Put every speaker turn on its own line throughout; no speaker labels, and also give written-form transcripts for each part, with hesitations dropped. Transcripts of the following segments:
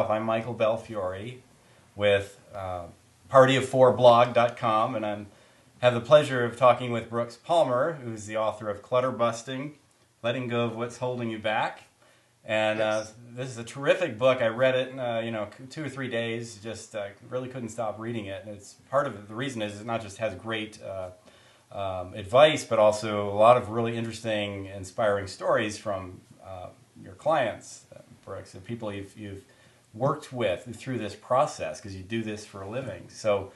I'm Michael Belfiore with partyof4blog.com, and I have the pleasure of talking with Brooks Palmer, who's the author of Clutter Busting, Letting Go of What's Holding You Back. And this is a terrific book. I read it in 2 or 3 days. Just really couldn't stop reading it. And it's part of it. The reason is it not just has great advice, but also a lot of really interesting, inspiring stories from your clients, Brooks, and people you've worked with through this process, because you do this for a living. So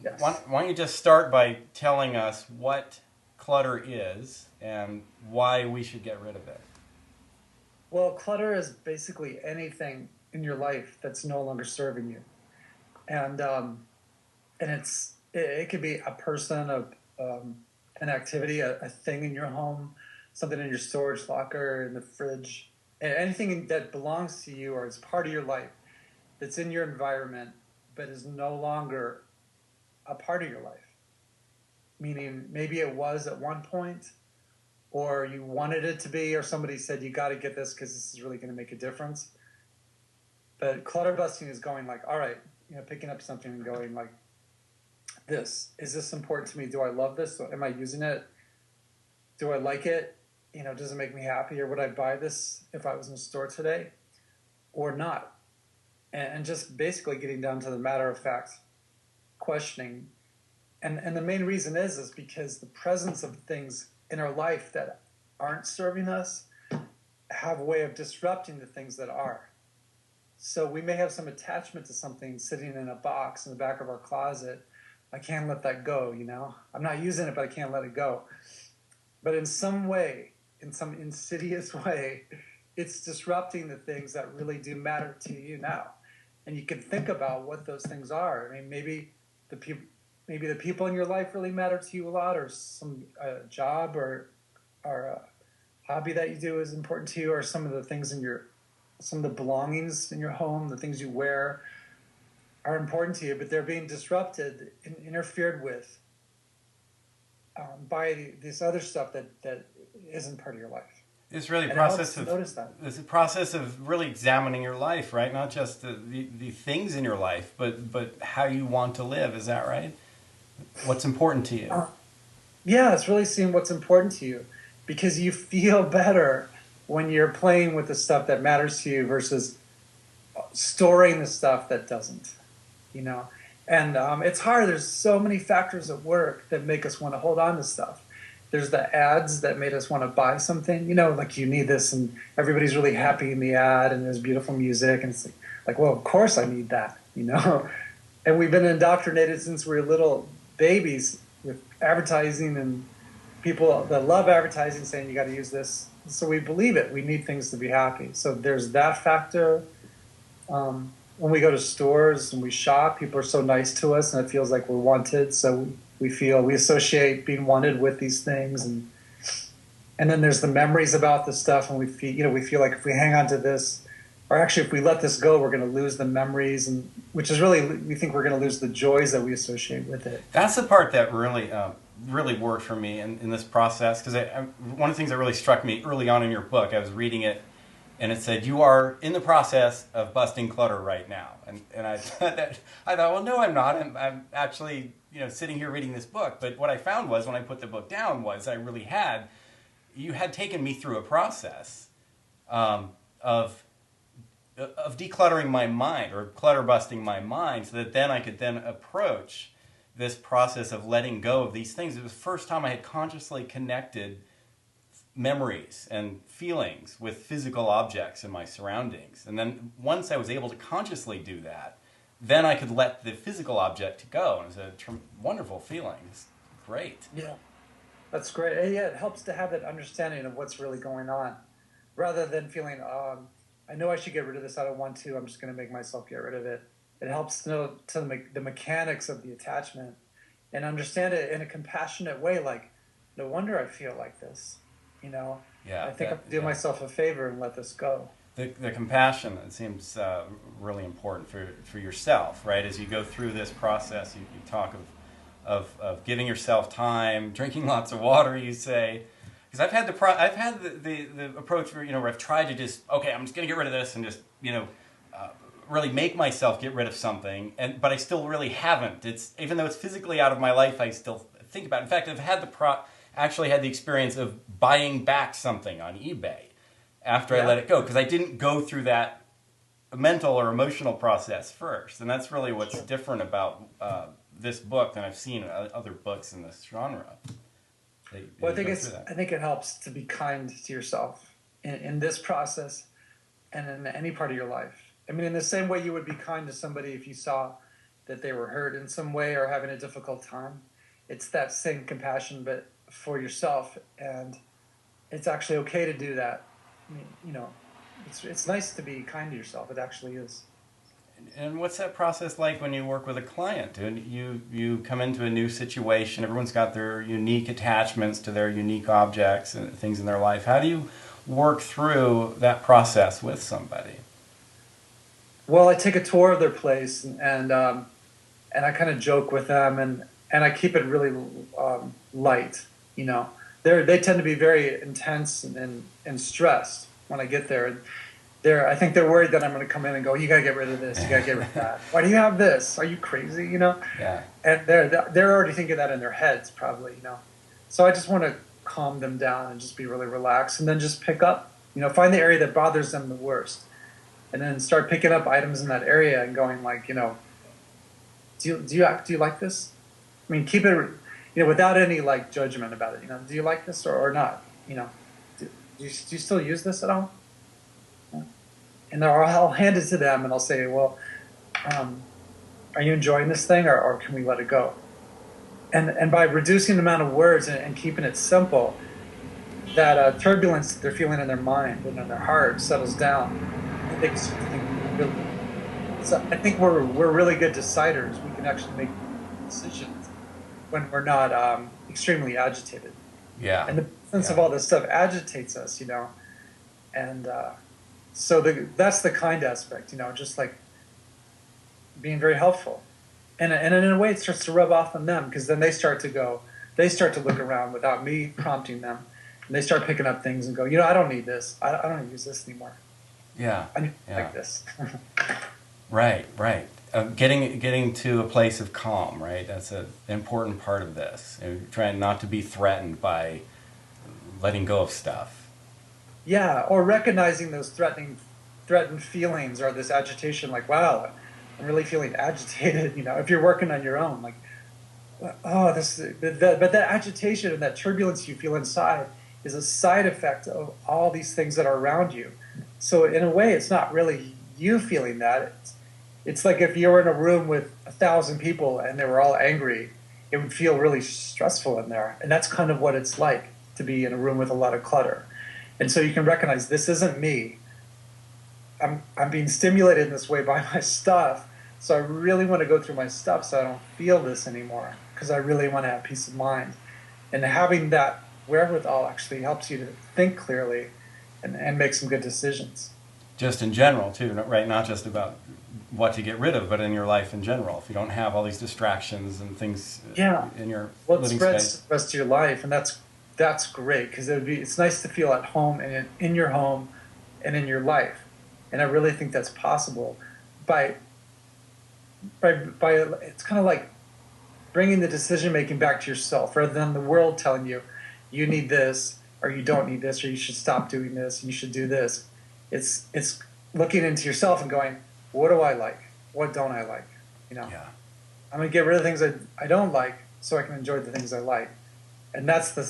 Yes.
why don't you just start by telling us what clutter is and why we should get rid of it?
Well, clutter is basically anything in your life that's no longer serving you, and it could be a person, an activity, a thing in your home, something in your storage locker, in the fridge, and anything that belongs to you or is part of your life that's in your environment but is no longer a part of your life. Meaning, maybe it was at one point, or you wanted it to be, or somebody said you got to get this because this is really going to make a difference. But clutter busting is going like, all right, picking up something and going like, is this important to me? Do I love this? Am I using it? Do I like it? Does it make me happy? Or would I buy this if I was in a store today or not? And just basically getting down to the matter of fact questioning. And the main reason is because the presence of things in our life that aren't serving us have a way of disrupting the things that are. So we may have some attachment to something sitting in a box in the back of our closet. I can't let that go, I'm not using it, but I can't let it go. But in some way, in some insidious way, it's disrupting the things that really do matter to you now. And you can think about what those things are. I mean, maybe the people in your life really matter to you a lot, or some job or a hobby that you do is important to you, or some of the things some of the belongings in your home, the things you wear are important to you, but they're being disrupted and interfered with by this other stuff that isn't part of your life.
It's really
a
process of really examining your life, right? Not just the things in your life, but how you want to live. Is that right? What's important to you?
Yeah, it's really seeing what's important to you, because you feel better when you're playing with the stuff that matters to you versus storing the stuff that doesn't, And it's hard. There's so many factors at work that make us want to hold on to stuff. There's the ads that made us want to buy something, like you need this, and everybody's really happy in the ad, and there's beautiful music, and it's like, well, of course I need that, And we've been indoctrinated since we were little babies with advertising and people that love advertising saying you got to use this. So we believe it. We need things to be happy. So there's that factor. When we go to stores and we shop, people are so nice to us, and it feels like we're wanted. So we associate being wanted with these things, and then there's the memories about the stuff, and we feel like if we hang on to this, or actually if we let this go, we're going to lose the memories, and which is really, we think we're going to lose the joys that we associate with it.
That's the part that really worked for me in this process, because one of the things that really struck me early on in your book, I was reading it, and it said, you are in the process of busting clutter right now. And I thought, well, no, I'm not. I'm actually sitting here reading this book. But what I found was, when I put the book down, was you had taken me through a process of decluttering my mind, or clutter busting my mind, so that then I could then approach this process of letting go of these things. It was the first time I had consciously connected memories and feelings with physical objects in my surroundings. And then once I was able to consciously do that, then I could let the physical object go. And it was a wonderful feeling. It's great.
Yeah, that's great. And yeah, it helps to have that understanding of what's really going on, rather than feeling, I know I should get rid of this, I don't want to, I'm just going to make myself get rid of it. It helps to know the mechanics of the attachment and understand it in a compassionate way, like, no wonder I feel like this. I think I'll do myself a favor and let this go.
The compassion, it seems really important for yourself, right? As you go through this process, you talk of giving yourself time, drinking lots of water, you say. Because I've had the approach where I've tried to just, okay, I'm just going to get rid of this and just really make myself get rid of something, but I still really haven't. It's even though it's physically out of my life, I still think about it. In fact, I've had actually had the experience of buying back something on eBay after I let it go, because I didn't go through that mental or emotional process first. And that's really what's different about this book than I've seen other books in this genre.
Well, I think it helps to be kind to yourself in this process and in any part of your life. I mean, in the same way you would be kind to somebody if you saw that they were hurt in some way or having a difficult time. It's that same compassion, but for yourself. And it's actually okay to do that. I mean, you know, it's nice to be kind to yourself. It actually is.
And what's that process like when you work with a client? And you come into a new situation. Everyone's got their unique attachments to their unique objects and things in their life. How do you work through that process with somebody?
Well, I take a tour of their place, and I kind of joke with them, and I keep it really light. You know, they tend to be very intense and stressed when I get there. And I think they're worried that I'm going to come in and go, you got to get rid of this, you got to get rid of that. Why do you have this? Are you crazy? You know?
Yeah.
And they're already thinking that in their heads, probably. You know, so I just want to calm them down and just be really relaxed, and then just pick up. You know, find the area that bothers them the worst, and then start picking up items in that area and going like, you know, do you like this? I mean, keep it, you know, without any like judgment about it. You know, do you like this or not? You know, do you still use this at all? And I'll hand it to them and I'll say, well, are you enjoying this thing, or can we let it go? And by reducing the amount of words and keeping it simple, that turbulence that they're feeling in their mind and in their heart settles down. And they can start to think really. So I think we're really good deciders. We can actually make decisions when we're not extremely agitated.
Yeah.
And the sense of all this stuff agitates us, you know. And so that's the kind aspect, you know, just like being very helpful. And in a way, it starts to rub off on them, because then they start to look around without me prompting them. And they start picking up things and go, you know, I don't need this. I don't need to use this anymore.
Yeah.
I need like this.
Right. Getting to a place of calm, right? That's an important part of this. Trying not to be threatened by letting go of stuff.
Yeah, or recognizing those threatened feelings or this agitation, like, wow, I'm really feeling agitated. You know, if you're working on your own, like, oh, but that agitation and that turbulence you feel inside is a side effect of all these things that are around you. So in a way, it's not really you feeling that. It's like if you were in a room with 1,000 people and they were all angry, it would feel really stressful in there. And that's kind of what it's like to be in a room with a lot of clutter. And so you can recognize, this isn't me. I'm being stimulated in this way by my stuff. So I really want to go through my stuff so I don't feel this anymore, because I really want to have peace of mind. And having that wherewithal actually helps you to think clearly and make some good decisions.
Just in general, too, right? Not just about what to get rid of, but in your life in general. If you don't have all these distractions and things in your living space.
The rest of your life, and that's great, because it's nice to feel at home and in your home and in your life. And I really think that's possible by it's kind of like bringing the decision making back to yourself, rather than the world telling you you need this or you don't need this, or you should stop doing this, you should do this. It's looking into yourself and going, what do I like? What don't I like? You know, I'm gonna get rid of things I don't like so I can enjoy the things I like. And that's the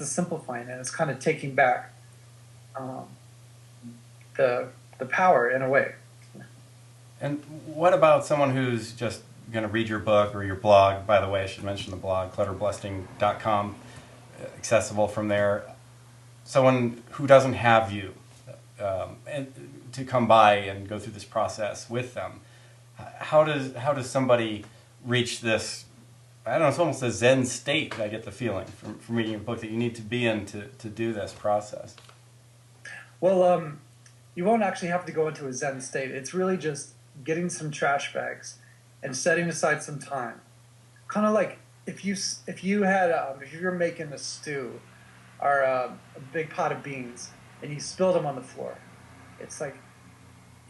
simplifying, and it's kind of taking back the power in a way.
And what about someone who's just going to read your book or your blog? By the way, I should mention the blog, clutterbusting.com, accessible from there. Someone who doesn't have you and to come by and go through this process with them. How does somebody reach this? I don't know, it's almost a Zen state, I get the feeling from reading your book, that you need to be in to do this process.
Well, you won't actually have to go into a Zen state. It's really just getting some trash bags and setting aside some time. Kind of like if you're making a stew or a big pot of beans and you spilled them on the floor. It's like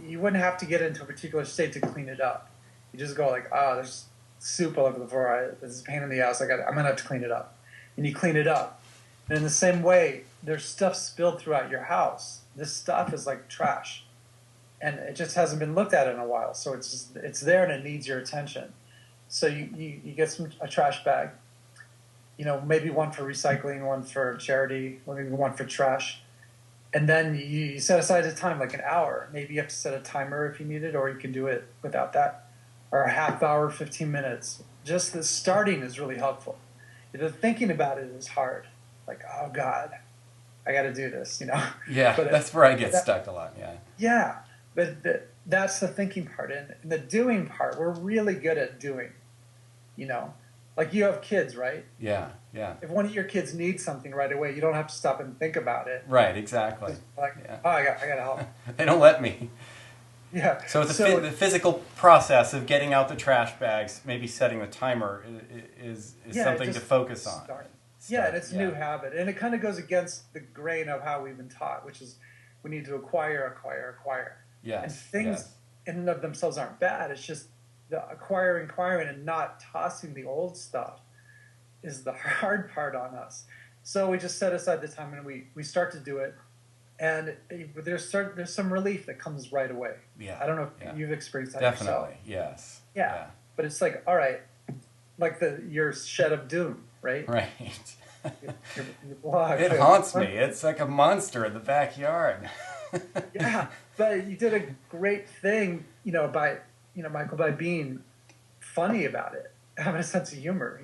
you wouldn't have to get into a particular state to clean it up. You just go like, there's soup all over the floor. This is a pain in the ass. I'm gonna have to clean it up, and you clean it up. And in the same way, there's stuff spilled throughout your house. This stuff is like trash, and it just hasn't been looked at in a while. So it's there and it needs your attention. So you get a trash bag. Maybe one for recycling, one for charity, maybe one for trash. And then you set aside a time, like an hour. Maybe you have to set a timer if you need it, or you can do it without that. Or a half hour, 15 minutes. Just the starting is really helpful. The thinking about it is hard. Like, oh God, I got to do this,
Yeah, but that's where I get stuck a lot, yeah.
Yeah, but that's the thinking part. And the doing part, we're really good at doing, Like you have kids, right?
Yeah, yeah.
If one of your kids needs something right away, you don't have to stop and think about it.
Right, exactly.
Like,
yeah.
Oh, I got to help.
They don't let me.
Yeah.
So it's the physical process of getting out the trash bags, maybe setting the timer is something to focus on.
Yeah, and it's a new habit. And it kind of goes against the grain of how we've been taught, which is we need to acquire.
Yes.
And things in and of themselves aren't bad. It's just the acquiring and not tossing the old stuff is the hard part on us. So we just set aside the time and we start to do it. And there's some relief that comes right away.
Yeah.
I don't know if you've experienced that
Definitely,
yourself.
yes.
Yeah. But it's like, all right, like your shed of doom, right?
Right.
Your blog.
It haunts me. It's like a monster in the backyard.
Yeah, but you did a great thing, Michael, by being funny about it, having a sense of humor,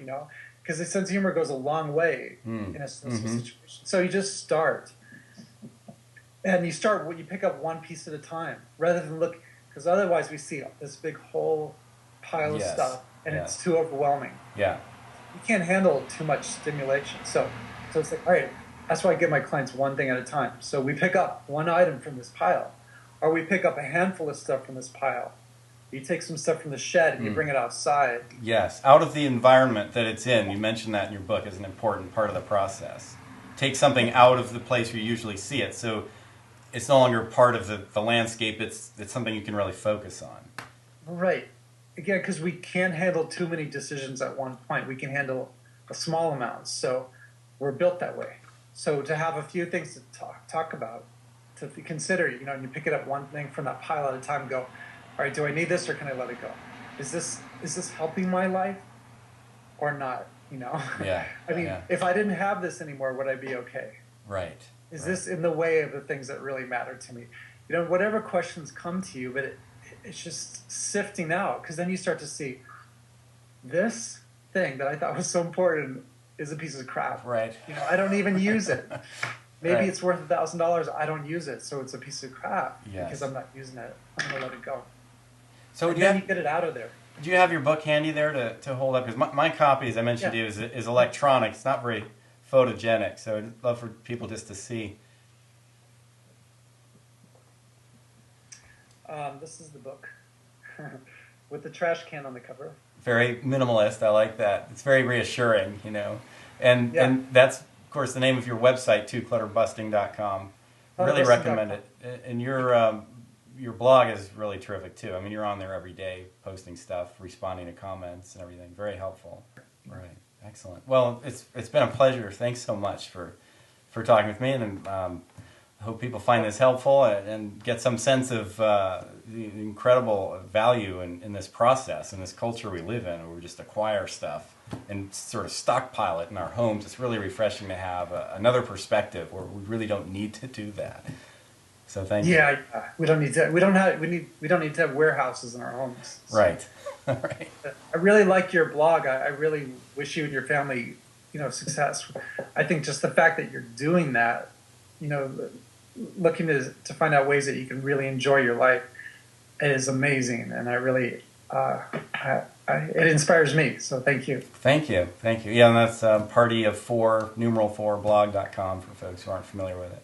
because a sense of humor goes a long way in a situation. So you just start. And you pick up one piece at a time, rather than look, because otherwise we see this big whole pile of stuff, and it's too overwhelming.
Yeah.
You can't handle too much stimulation. So it's like, all right, that's why I give my clients one thing at a time. So we pick up one item from this pile, or we pick up a handful of stuff from this pile. You take some stuff from the shed and you bring it outside.
Yes, out of the environment that it's in. You mentioned that in your book as an important part of the process. Take something out of the place where you usually see it, so it's no longer part of the landscape. It's something you can really focus on.
Right. Again, because we can't handle too many decisions at one point. We can handle a small amount. So we're built that way. So to have a few things to talk about, to consider, and you pick it up one thing from that pile at a time and go, all right, do I need this or can I let it go? Is this helping my life or not?
Yeah.
I mean, if I didn't have this anymore, would I be okay?
Right.
Is this in the way of the things that really matter to me? Whatever questions come to you, but it's just sifting out, because then you start to see this thing that I thought was so important is a piece of crap.
Right.
I don't even use it. Maybe it's worth $1,000. I don't use it, so it's a piece of crap because I'm not using it. I'm gonna let it go.
So
you get it out of there.
Do you have your book handy there to hold up? Because my copy, as I mentioned to you, is electronic. It's not very photogenic, so I'd love for people just to see.
This is the book with the trash can on the cover.
Very minimalist. I like that. It's very reassuring, And that's, of course, the name of your website too, clutterbusting.com. Really recommend it. And your blog is really terrific too. I mean, you're on there every day, posting stuff, responding to comments and everything. Very helpful. Right. Excellent. Well, it's been a pleasure. Thanks so much for talking with me, and I hope people find this helpful and get some sense of the incredible value in this process, in this culture we live in, where we just acquire stuff and sort of stockpile it in our homes. It's really refreshing to have another perspective where we really don't need to do that. So thank you.
Yeah, we don't need to. We don't need to have warehouses in our homes. So.
Right. Right.
I really like your blog. I really wish you and your family, success. I think just the fact that you're doing that, looking to find out ways that you can really enjoy your life is amazing, and I really it inspires me. So thank you.
Thank you. Yeah, and that's party of 4, numeral 4 blog.com for folks who aren't familiar with it.